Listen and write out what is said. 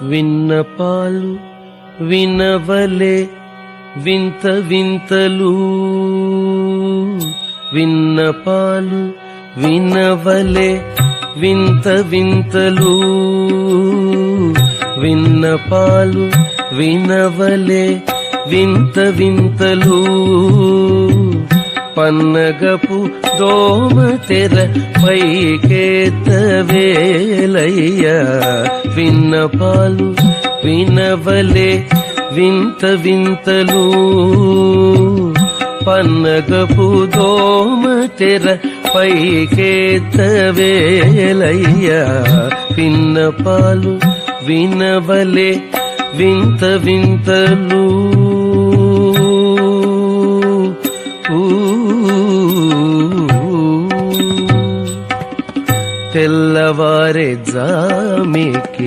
విన్నపాలు వినవలే వింత వింతలు, విన్నపాలు వినవలే వింత వింతలు, విన్నపాలు వినవలే వింత వింతలు. పన్నగపు దోమ తెర పైకెత్తవేలయ్య, విన్నపాలు వినవలే వింత వింతలు. పన్నగపు దోమ తెర పైకెత్తవేలయ్య, విన్నపాలు వినవలే వింత వింతలు. తెల్లవారే జామికి